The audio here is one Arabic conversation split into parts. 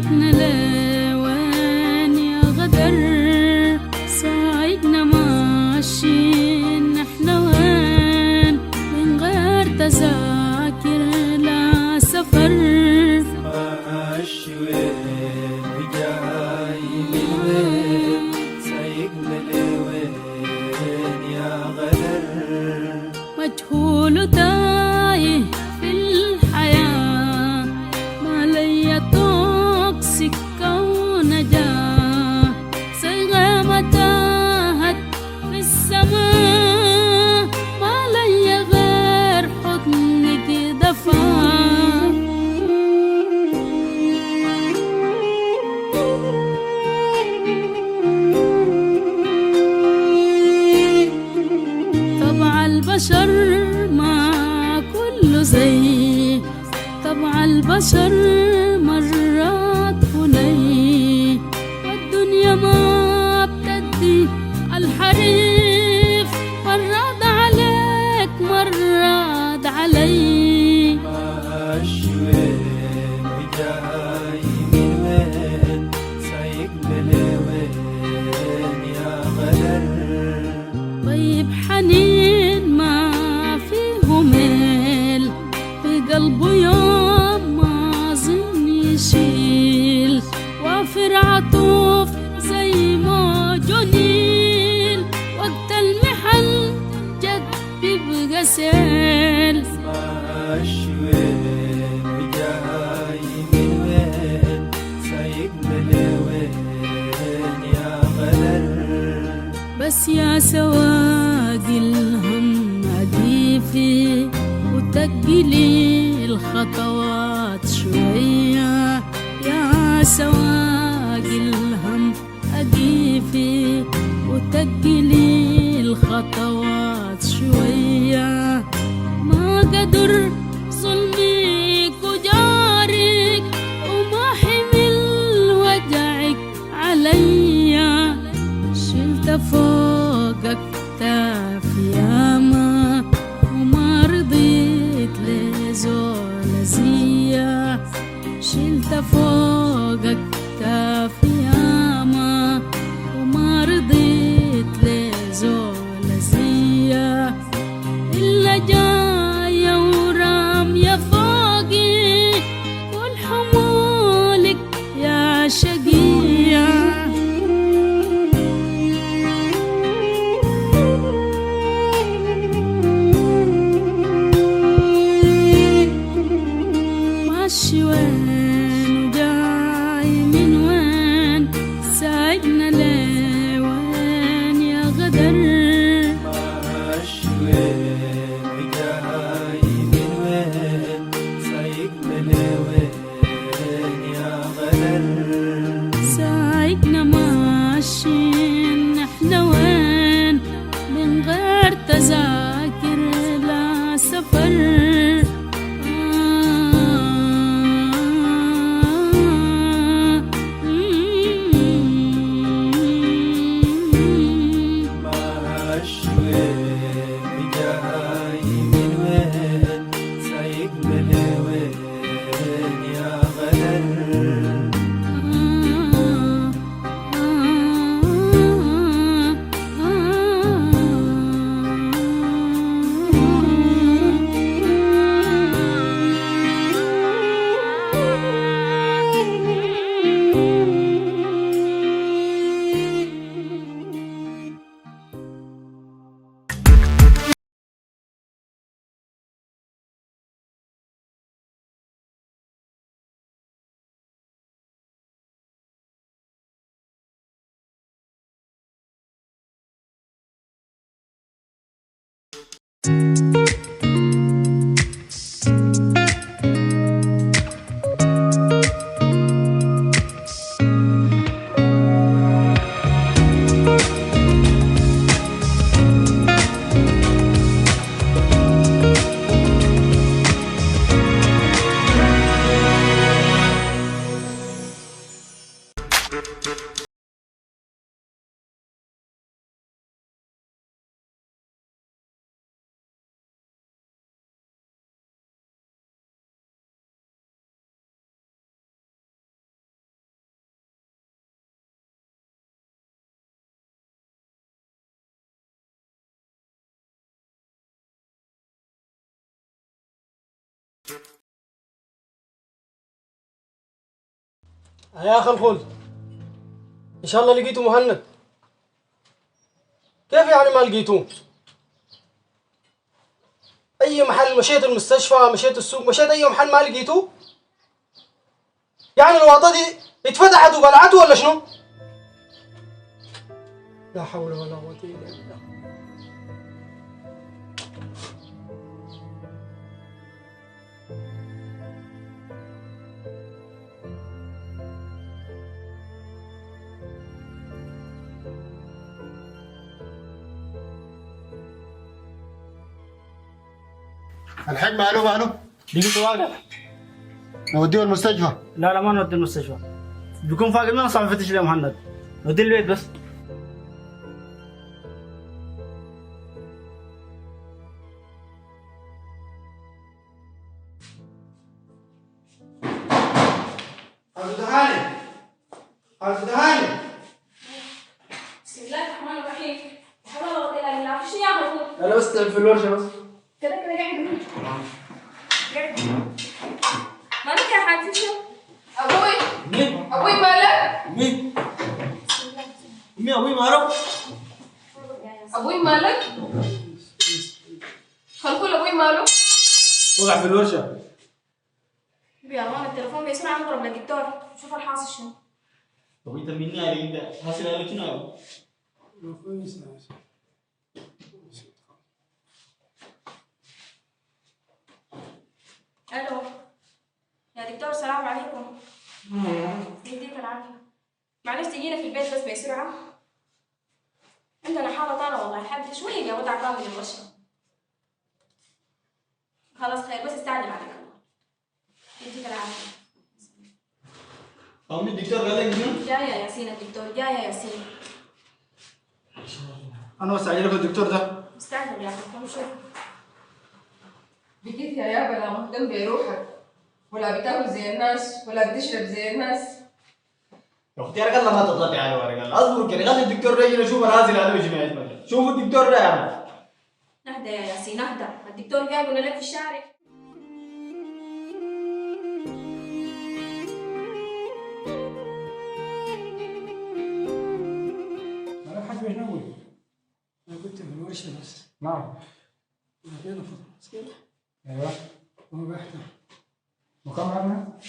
سايقنا لوين يا غدر، سايقنا ماشيين احنا وين من غير تذاكر لا سفر. ماشي وين وجاي من وين، سايقنا لوين يا غدر. مجهول تايه في الحياة، ما لي طوق سكة ونجاة، صيغة متاهت في السماء، ما لي غير حضنك دفا. طبع البشر ما كله زي طبع البشر، مرات هني والدنيا ما بتدي الحريف، مرات عليك مرات علي. ماشي وين وجاي من وين، سايقنا لوين يا غدر. طيب حنين ما فيه ميل، في قلبه يوم ما ظن يشيل، وافر عطوف زي موج نيل، وقت المحن جد بيبقى سيل. ماشي وين وجاي من وين، سايقنا لوين يا غدر. بس يا سواق الهم أديفي وتقلي الخطوات شوية، يا سواق الهم أديفي وتقلي الخطوات شوية، ما قدر ظلمك وجارك وما حمل وجعك عليا، شلت فوقك كتافي ياما وما رضيت لزول زيا، شلت فوقك كتافي ياما وما رضيت لزول زيا، إلا جاية ورامية فوقي كل حمولك يا شقية. ماشي وين وجاي من وين، سايقنا لوين يا غدر. ماشي وين وجاي من وين، سايقنا لوين يا غدر. سايقنا ماشيين احنا وين من غير تذاكر لا سفر. ماشي وين وجاي من وين، سايقنا لوين يا غدر. يا أخي الخلد، إن شاء الله لقيتوا مهند. كيف يعني ما لقيتوه؟ أي محل مشيت، المستشفى مشيت، السوق مشيت، أي محل ما لقيتوه؟ يعني الواطة دي اتفتحت وبلعته ولا شنو؟ لا حول ولا قوة إلا بالله. الحين ماله لقيته واقع. نوديه المستشفى. لا ما نودي المستشفى، بيكون فاقد ما صعب نفتش له مهند، نودي البيت بس. عبد الهاني بسم الله الرحمن الرحيم. لا حول ولا قوة إلا بالله. شو يا غفور؟ أنا بس تعب في الورشة بس. كده قاعد قاعد. مالك يا حاج شو؟ أبوي. مين؟ أبوي مالك؟ مين؟ مين أبوي ما أعرف؟ أبوي مالك؟ خلقوا أبوي ماله؟ وقع في الورشة. يا مان التليفون بيسمع مضرب للدكتور، شوف الحاصل شنو. طب انت مني عليك انت حاصل عليك شنو؟ ألو يا دكتور، السلام عليكم. يديك العافية. معلش تجينا في البيت بس بسرعة، عندنا حالة طارئة والله. حد شوية يا وضع كامل الوشم. خلاص خير، بس استعجل عليك الله. يديك العافية. طب الدكتور قال لك شنو؟ جاي يا ياسين الدكتور، جاي يا ياسين. انا بس عاجلك الدكتور ده. استعجل يا أخي، كم شوف. بقيت يا يابا لا مهتم بروحك، ولا بتاكل زي الناس، ولا بتشرب زي الناس. يا اختي يا رجال ما تطلعي على ورقه، اصبر كده خلي الدكتور ده يجي اشوف نازل على وجهي ما يسمع. شوفوا الدكتور ده يا عم. اهدى يا ياسين اهدى، الدكتور جاي قلنا لك في الشارع. أنا حاج وين أقول؟ أنا كنت في الورشة بس. نعم. لقينا فضل مسكين. ايوه. وهو بيحتم. وكم عمرك؟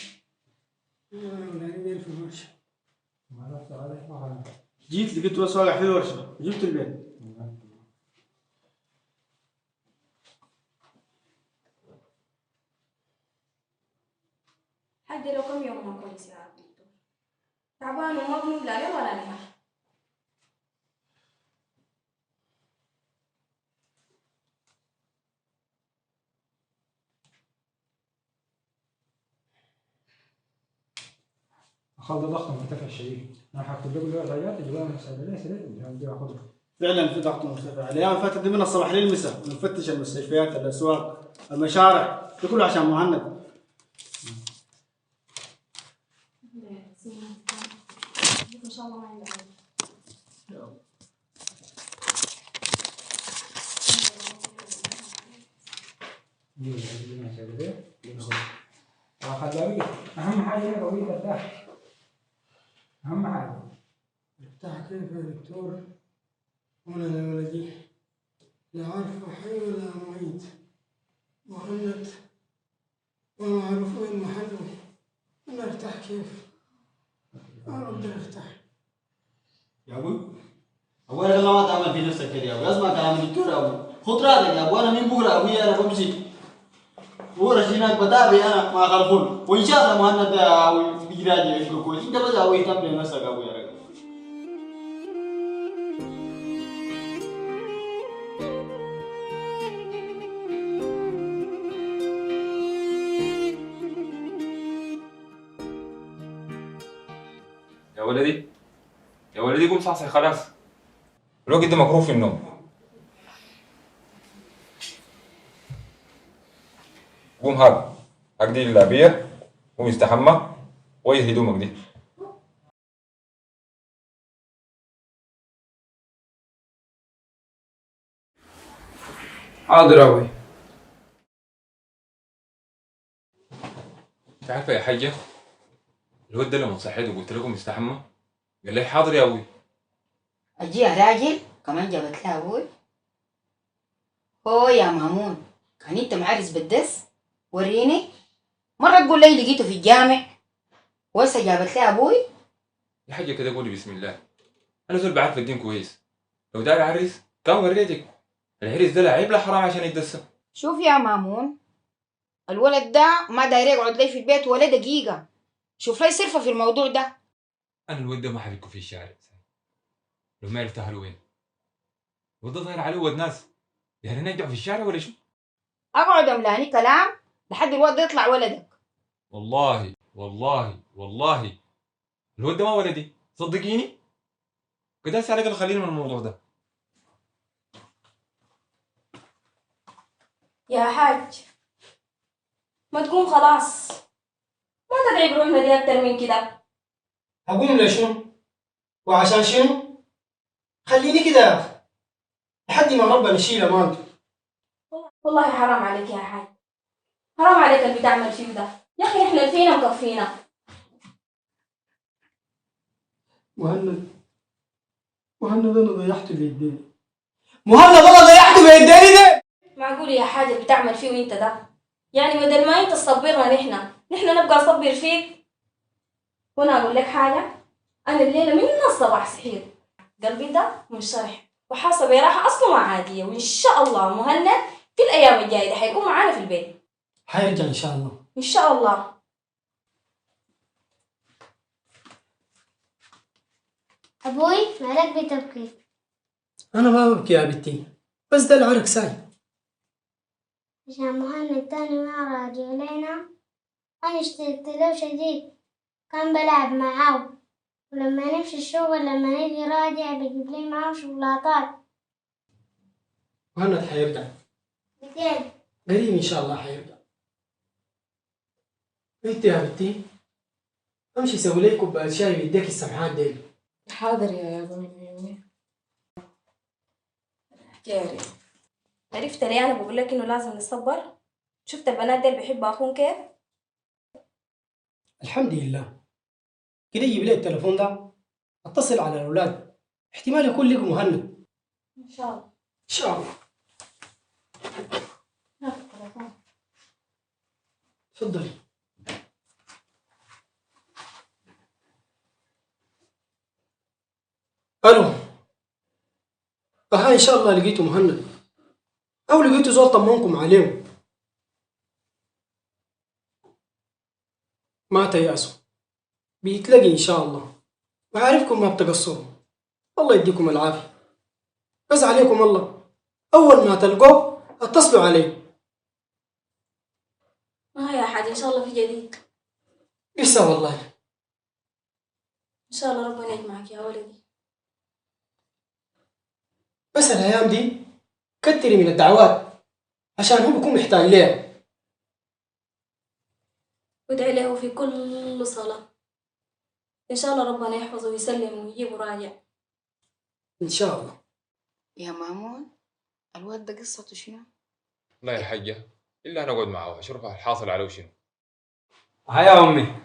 ولقينا في الورشة. ما عرفت عليك ما جيت لقيته بس واقع في الورشه، جبت البيت. حد لو كم يوم ما كويس يا دكتور، تعبان ومضمون لا ليل ولا نهار. خلط ضغط مرتفع شديد. انا حكتب له العلاجات اللي بقى مساعده ليه سريع بدي اخذها. فعلا في ضغط مرتفع، الايام اللي فاتت دي من الصباح للمساء نفتش المستشفيات، الاسواق، المشارع، ده كله عشان مهند. ان شاء الله ما عندك. خلي اهم حاجه هي قضيه ارتاح. اهم حاجه. ارتاح كيف يا دكتور؟ وأنا ولدي لا عارفه حي ولا ميت. مهند وما أعرف وين محله. أنا ارتاح كيف؟ ما أقدر أرتاح. يا ابوي ابوي انا ما تعمل في نفسك كده يا ابوي، اسمع كلام الدكتور يا ابوي، خد راحتك يا ابوي. انا من بكره ابوي انا بمشي بكره هناك بتابع انا مع خلفون، وان شاء الله مهند يا ابوي بيجي راجع يبقى كويس. انت بس يا ابوي اهتم بنفسك يا ابوي يا رجل. يا ولدي يا ولدي قوم صحصح خلاص، الوقت ده مكروه في النوم. قوم هاك اقضي اللعبية، قوم استحمى وغير هدومك دي. حاضر أبوي. انت عارفه يا حاجه، الواد ده لما صحيت وقلت لكم يستحمى قال لي حاضر يا ابوي. أجي يا راجل كمان جابت لها أبوي. هو يا مامون كان أنت معرس بالدس؟ وريني. مرة تقول لي لقيته في الجامع وهسه جابت لها أبوي. يا حاجه كده قولي بسم الله، انا زول بعرف الدين كويس، لو داري عريس كان وريتك. العريس ده لا عيب لا حرام عشان يتدسى. شوف يا مامون، الولد ده ما داير يقعد لي في البيت ولا دقيقة. شوف لي صرفة في الموضوع ده. انا الواد ده ما حبيبكم في الشارع، لو ما عرفت اهله وين. الواد ده ظاهر عليه ود ناس، يعني نرجع في الشارع ولا شو؟ أقعد أملاني كلام لحد الولد يطلع ولدك. والله والله والله الواد ده ما ولدي، صدقيني. كده هسه عليك خلينا من الموضوع ده. يا حاج ما تقوم خلاص، ما تدعي بروحنا دي أكتر من كده. هقوم لشنو؟ وعشان شنو؟ خليني كده يا أخي لحد ما ربنا يشيل أمانته. والله حرام عليك يا حاج، حرام عليك اللي بتعمل فيه ده. يا أخي إحنا فينا مكفينا. مهند أنا ضيعته بيديني. مهند أنا ضيعته بيديني ده. معقول يا حاج اللي بتعمل فيه وانت ده؟ يعني بدل ما انت تصبرنا نحن نبقى نصبر فيك. وانا اقول لك حاجه، انا الليله من الصباح صحيت قلبي ده منشرح وحاسه براحه اصلا ما عاديه، وان شاء الله مهند في الايام الجايه ده حيكون معانا في البيت حيرجع إن شاء الله. ان شاء الله. أبوي مالك بتبكي؟ أنا ما ببكي يا بنتي، بس ده العرق ساي. عشان مهند تاني ما راجع لينا. أنا اشتقت له شديد، كان بلعب معاه، ولما نمشي الشغل لما نيجي راجع بجيب لي معاه شوكولاتات. مهند حيرجع متين. قريب إن شاء الله حيرجع. انت يا بنتي امشي سوي لي كوبايه شاي بيديك السمحات ديل. حاضر يا ضميري. جاري عرفت ليه انا بقول لك انه لازم نصبر؟ شفت البنات ديل بيحبوا اخوهم كيف؟ الحمد لله. كده يجيب لي التليفون ده اتصل على الاولاد، احتمال يكون لكم مهند. ان شاء الله. ان شاء الله. تفضلي. الو. ان شاء الله لقيتوا مهند او لقيتوا زول طمنكم عليهم. ما تيأسوا، بيتلاقي ان شاء الله، وعارفكم ما بتقصروا. الله يديكم العافيه. بس عليكم الله، اول ما تلقوه اتصلوا علي. يا حاج ان شاء الله في جديد. لسه والله. ان شاء الله ربنا يجمعك يا ولدي. بس الايام دي كتري من الدعوات عشان هو بيكون محتاج ليها. وادعي له في كل صلاة ان شاء الله ربنا يحفظه ويسلم ويجيبه راجع ان شاء الله. يا مامون الواد ده قصته شنو؟ لا يا حاجه الا انا اقعد معاه اشوف الحاصل عليه شنو. هاي يا امي،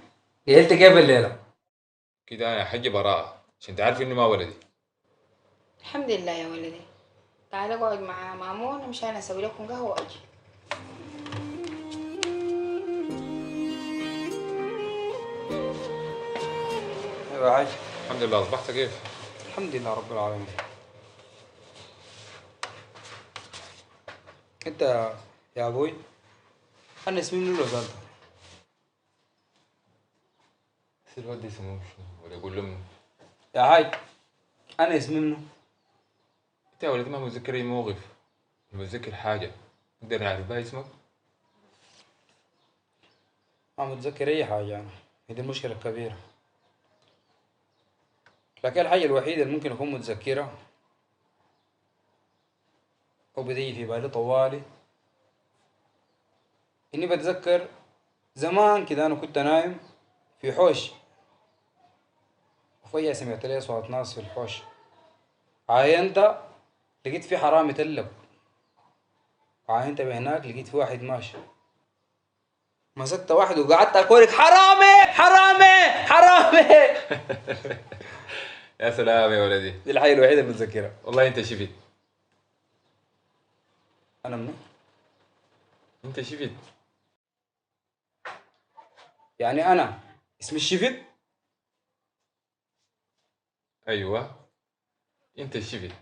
قلت كيف الليله؟ كده انا يا حاجه براءه عشان تعرف اني ما ولدي. الحمد لله يا ولدي. تعال اقعد مع مامون مشان اسوي لكم قهوة واجي. ايوه يا حاج. الحمد لله. اصبحت كيف؟ الحمد لله رب العالمين. انت يا ابوي انا اسمي منو لو زاد؟ بس الواد ده اسمه شنو ولا يقول له منه؟ يا حاج انا اسمي منو؟ انت يا ولدي ما متذكر اي موقف، متذكر حاجه نقدر نعرف بها اسمك؟ ما متذكر اي حاجه انا، هذه المشكله الكبيره. لكن الحاجه الوحيده اللي ممكن اكون متذكرها وبدي في بالي طوالي اني بتذكر زمان كده انا كنت نايم في حوش، وفجأة سمعت لي صوت ناس في الحوش. عاينت لقيت في حرامي تلب، عاينت بهناك لقيت في واحد ماشي. مسكت واحد وقعدت اكورك حرامي حرامي حرامي. يا سلام يا ولدي، دي الحاجه الوحيده اللي متذكرها. والله انت شفت. انا منو؟ انت شفت. يعني انا اسمي الشفت؟ ايوه انت شفت.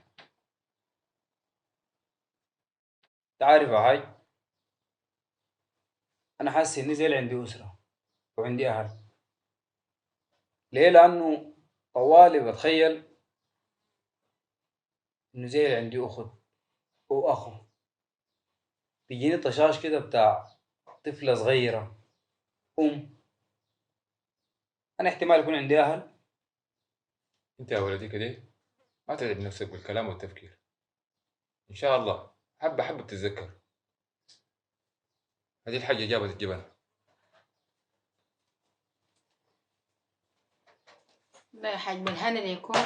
تعرف يا حاج، انا حاسس اني زي اللي عندي اسره وعندي اهل. ليه؟ لانه طوالي بتخيل انه زي اللي عندي اخت واخو. بيجيني طشاش كده بتاع طفله صغيره انا احتمال يكون عندي اهل. انت يا ولدي كده ما تتعب نفسك بالكلام والتفكير. ان شاء الله حبه حبه بتتذكر. هذه الحاجه جابت الجبل. لا يا حاج بالهنا ليكون.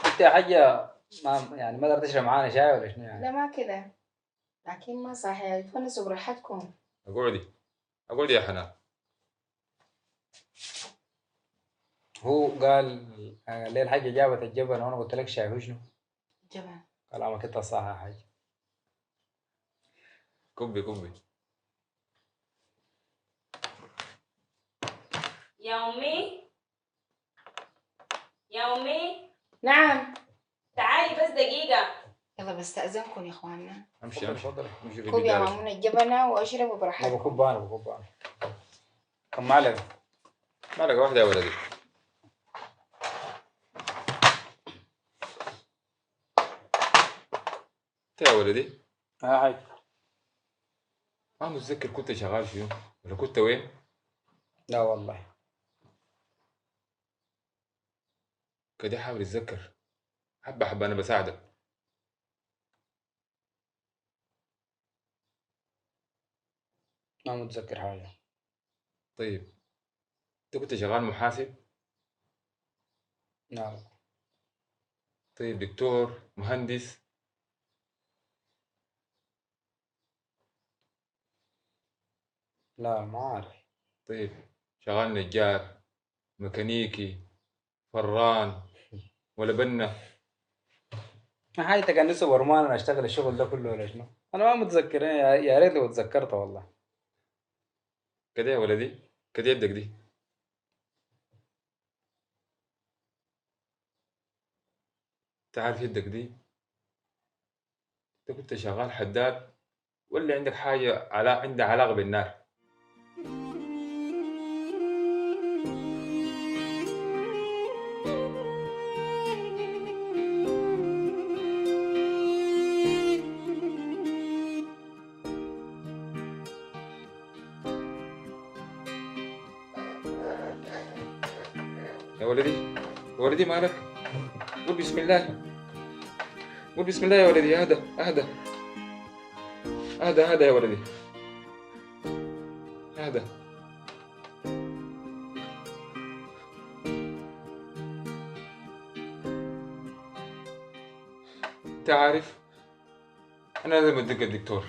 انت يا حاجه ما يعني ما تقدر تشرب معانا شاي ولا شنو يعني؟ لا ما كده، لكن ما صحيح، تفنسوا براحتكم. اقعدي يا حنان. هو قال ليه الحاجه جابت الجبل وانا قلت لك شاي. هو شنو؟ جبل. كلامك انت صح يا حاج. كبي. يا أمي، يا أمي. نعم. تعالي بس دقيقة. يلا بستأذنكم يا اخواننا. امشي اتفضل. كوب يا مامون الجبنة واشربوا انا براحتكم. بكب انا. كم معلقه؟ معلقه واحده يا ولدي. انت يا ولدي يا حاج ما متذكر كنت شغال شنو ولا كنت وين؟ لا والله. كده حاول اتذكر حبه حبه، انا بساعدك. ما متذكر حاجه. طيب انت كنت شغال محاسب؟ لا. طيب دكتور، مهندس؟ لا ما عارف. طيب شغال نجار، ميكانيكي، فران، ولا بنا؟ حاجتك كان لسه برمان انا اشتغل الشغل ده كله ولا شنو؟ انا ما متذكر. يا ريت لو اتذكرت والله. كده يا ولدي، كده يدك دي. تعرف يدك دي انت كنت شغال حداد ولا عندك حاجة عندها علاقة بالنار؟ يا ولدي مالك؟ قول بسم الله. قول بسم الله يا ولدي. اهدى يا ولدي. اهدى. انت عارف انا لازم ادق الدكتور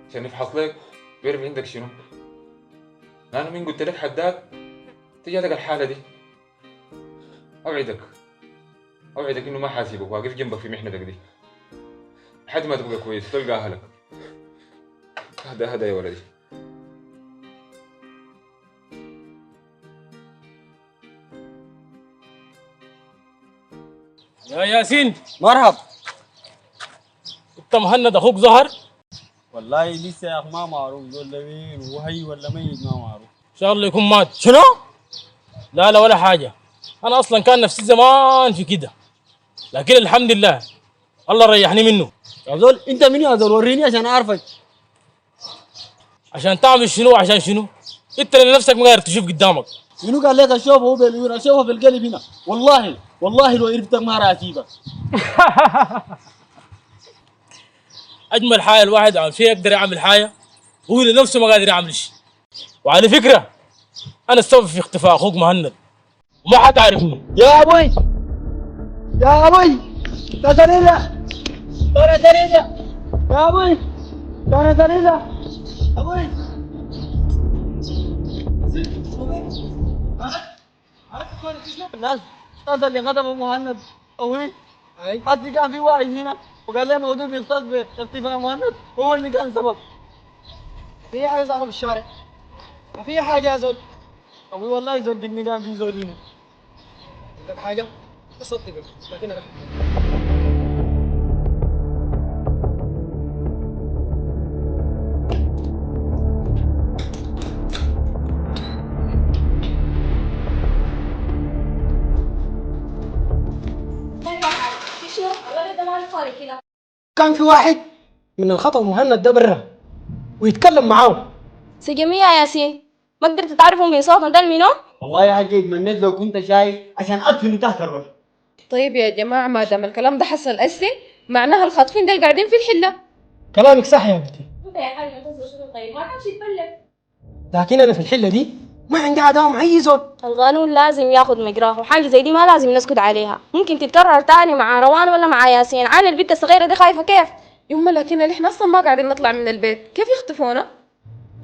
عشان يفحص لك ويعرف عندك شنو. انا مين قلت لك حداد تجاتك الحالة دي. اوعدك انه ما حاسبك، واقف جنبك في محنتك دي لحد ما تبقى كويس تلقى اهلك. هذا يا ولدي. يا ياسين مرحب. انت مهند اخوك ظهر؟ والله لسه يا اخ ما معروف ولا وين وهي ولا ميت ما معروف. ان شاء الله يكون مات. شنو؟ لا ولا حاجه، انا اصلا كان نفسي زمان في كده، لكن الحمد لله الله ريحني منه. يا زول انت منو يا زول؟ وريني عشان اعرفك. عشان تعمل شنو؟ عشان شنو؟ انت لنفسك ما قادر تشوف قدامك. منو قال لك اشوفه هو بالعيون؟ اشوفه في القلب هنا. والله لو عرفتك ما راح اسيبك. اجمل حاجه الواحد عم فيها يقدر يعمل حاجه هو لنفسه ما قادر يعمل شيء. وعلى فكره انا السبب في اختفاء اخوك مهند وما حتعرفني. يا ابوي تسريده يا ابوي، ابوي الناس هذا اللي خدمه مهند قوي. حد كان في واحد هنا وقال لي موضوع بيصطاد باختفاء مهند هو اللي كان سبب. في حاجة صاحبه في الشارع، ما في حاجة يا زول. قوي والله يصدقني كان في زول هنا. لك حاجة تصدق لكن أنا شنو؟ الولد ده ماله فاضي كده. كان في واحد من الخطأ مهند ده برا ويتكلم معاه. سجمية يا ياسين، ما قدرت تعرفوا من صوتنا ده منو؟ والله يا حقي اتمنيت لو كنت شايف عشان ادفن تحت الرش. طيب يا جماعة ما دام الكلام ده حصل أسي معناها الخاطفين دول قاعدين في الحلة. كلامك صح يا بنتي، انت يا حاج ما تصبر شنو طيب ما كانش يتبلف. لكن أنا في الحلة دي ما عندي عداوة مع أي زول. القانون لازم ياخد مجراه وحاجة زي دي ما لازم نسكت عليها، ممكن تتكرر تاني مع روان ولا مع ياسين. عن البنت الصغيرة دي خايفة كيف؟ يما لكن احنا أصلا ما قاعدين نطلع من البيت، كيف يخطفونا؟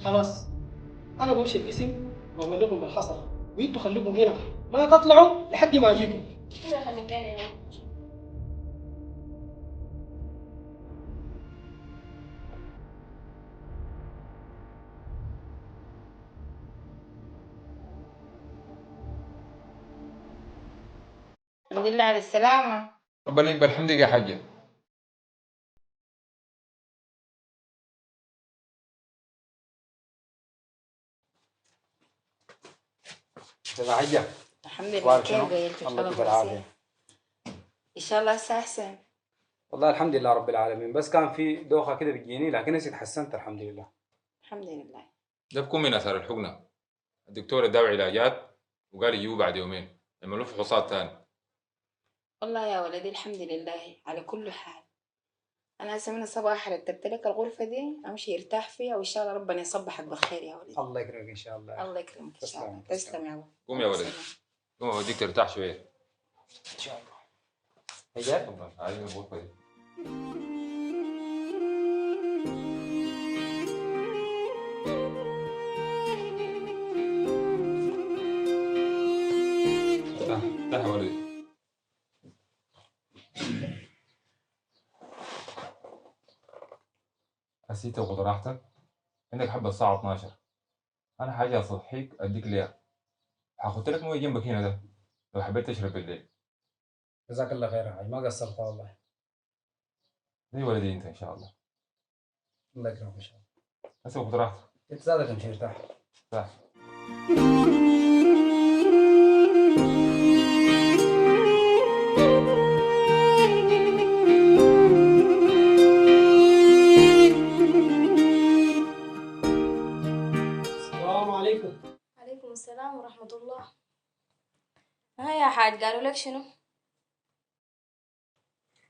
خلاص أنا بمشي القسم وأعمل لكم بالحصر وأنتوا خليكم هنا ما تطلعوا لحد ما أجيكم. الحمد لله على السلامة. ربنا يقبل حمدك يا حاجة. كيف حاجة؟ الحمد لله. أخبارك كيف شنو؟ قيلت الله يعطيك العافية. إن شاء الله هسه أحسن. والله الحمد لله رب العالمين، بس كان في دوخة كده بتجيني لكن هسه تحسنت الحمد لله. الحمد لله. ده بكون من أثار الحقنة. الدكتور اداه علاجات وقال يجيبه بعد يومين يعملوا فحوصات تاني. والله يا ولدي الحمد لله على كل حال. أنا هسه من الصباح رتبت لك الغرفة دي أمشي يرتاح فيها وإن شاء الله ربنا يصبحك بالخير يا ولدي. الله يكرمك إن شاء الله. الله يكرمك إن شاء الله. تسلم. تسلم يا ولد. قوم يا ولدي، قوم أوديك ترتاح شوية. إن شاء الله. هيا تفضل عايز الغرفة دي. افتح يا ولدي. حسيت وخد راحتك، عندك حبة الساعة 12. أنا حاجة أصحيك أديك ليها، هاخد لك موية جنبك هنا ده لو حبيت تشرب بالليل. جزاك الله خير يا حاج، ما قصرت والله. زي ولدي أنت إن شاء الله. الله يكرمك إن شاء الله. هسه خد راحتك. أنت زادك امشي ارتاح. صح. السلام عليكم. عليكم السلام ورحمة الله. ها يا حاج قالوا لك شنو؟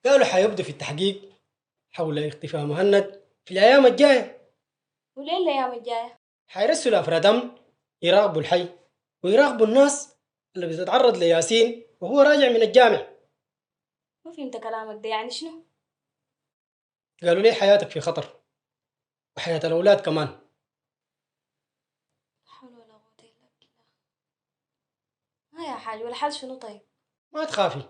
قالوا حيبدأ في التحقيق حول اختفاء مهند في الأيام الجاية. وليه الأيام الجاية؟ حيرسلوا أفراد أمن يراقبوا الحي ويراقبوا الناس اللي بتتعرض لياسين وهو راجع من الجامع. ما فهمت كلامك ده يعني شنو؟ قالوا لي حياتك في خطر وحياة الأولاد كمان. حول ولا قوة إلا بالله. ها يا حاج والحل شنو طيب؟ ما تخافي،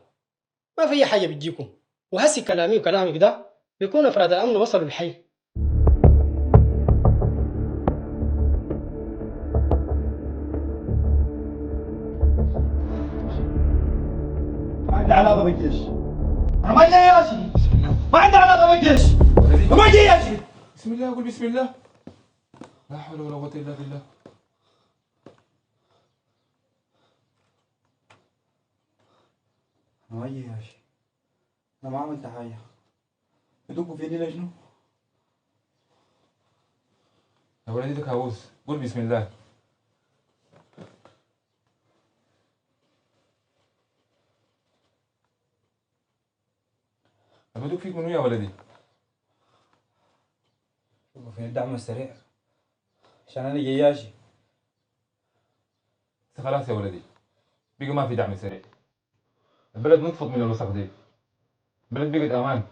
ما في أي حاجة بتجيكم، وهسي كلامي وكلامك ده بيكون أفراد الأمن وصلوا الحي. ما عندي علاقة بالجيش. أنا ما جاي يا شيخ. ما عندي علاقة بالجيش. ما جاي يا شيخ. بسم الله، قول بسم الله. لا حول ولا قوة إلا بالله. ما جاي يا شيخ. أنا ما عملت حاجة. يدقوا فيني ليش شنو؟ يا ولدي ده كابوس، قول بسم الله. بدوك فيك منو يا ولدي؟ في الدعم السريع عشان أنا جياشي. خلاص يا ولدي، بقى ما في دعم سريع. البلد نطفت من الوسخ دي. البلد بقت أمان.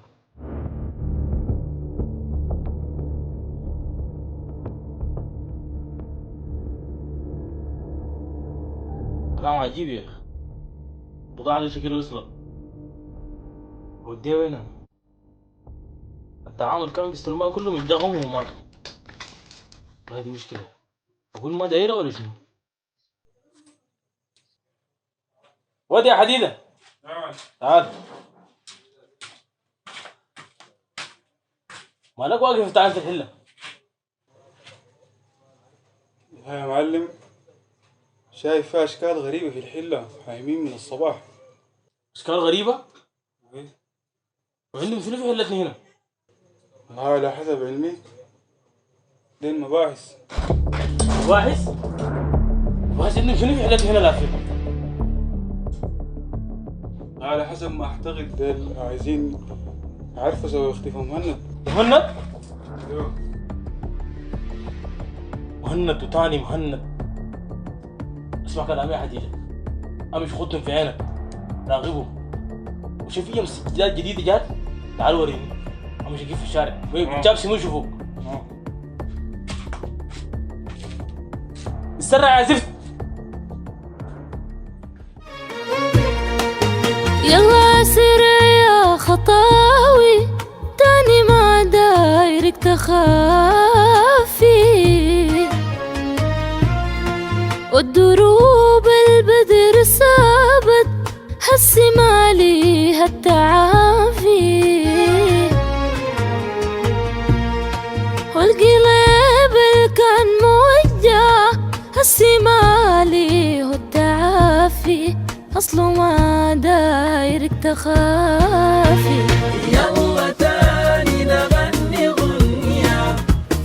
كلام عجيب يا اخي. بضاعة دي شكل وصلت وديها وين؟ التعامل كان بيستلمها كله من دغم ومر. والله دي مشكلة. أقول ما دايرة ولا شنو؟ ودي يا حديدة. تعال. مالك واقف تعال في الحلة؟ يا معلم شايف فيها أشكال غريبة في الحلة حايمين من الصباح. أشكال غريبة؟ وعندهم شنو في حلتنا هنا؟ والله على حسب علمي دي المباحث. مباحث؟ مباحث عندهم شنو في حلتنا هنا الأخير؟ على حسب ما أعتقد ديل عايزين يعرفوا سووا اختفاء مهند. مهند؟ ايوه مهند وتاني مهند. اسمع كلامي يا حديدة، امشي خدهم في عينك، راقبهم، وشوف اي مسجلات جديدة جات تعال وريني. امشي كيف في الشارع بتشابسي مو يشوفوك. استرع يا زفت. يلا سرع يا خطاوي تاني ما دايرك تخافي، والدروب البدر سابت هسي مالي هالتعافي، والقلب اللي كان موجع هسي مالي هو التعافي، أصله ما دايرك تخافي. يلا تاني نغني غنية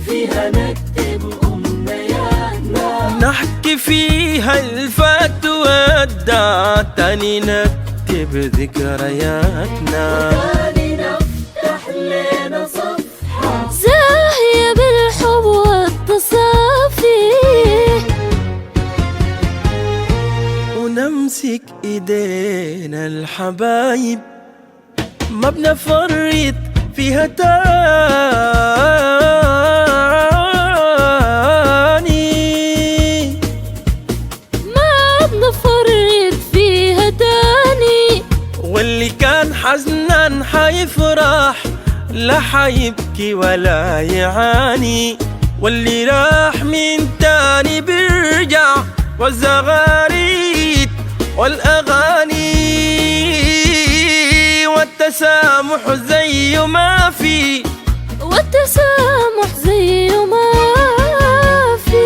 فيها نكتب أمنياتنا، نحكي فيها الفات والدع، تاني نكتب ذكرياتنا، وتاني نفتح لنا صفحة زاهية بالحب والتصافي، ونمسك ايدينا الحبايب ما بنفرط فيها تاني، ما بنفرط فيها تاني، واللي كان حزنا حيفرح لا حيبكي ولا يعاني، واللي راح من تاني بيرجع، والزغاريد والأغاني والتسامح زي ما في، والتسامح زي ما في.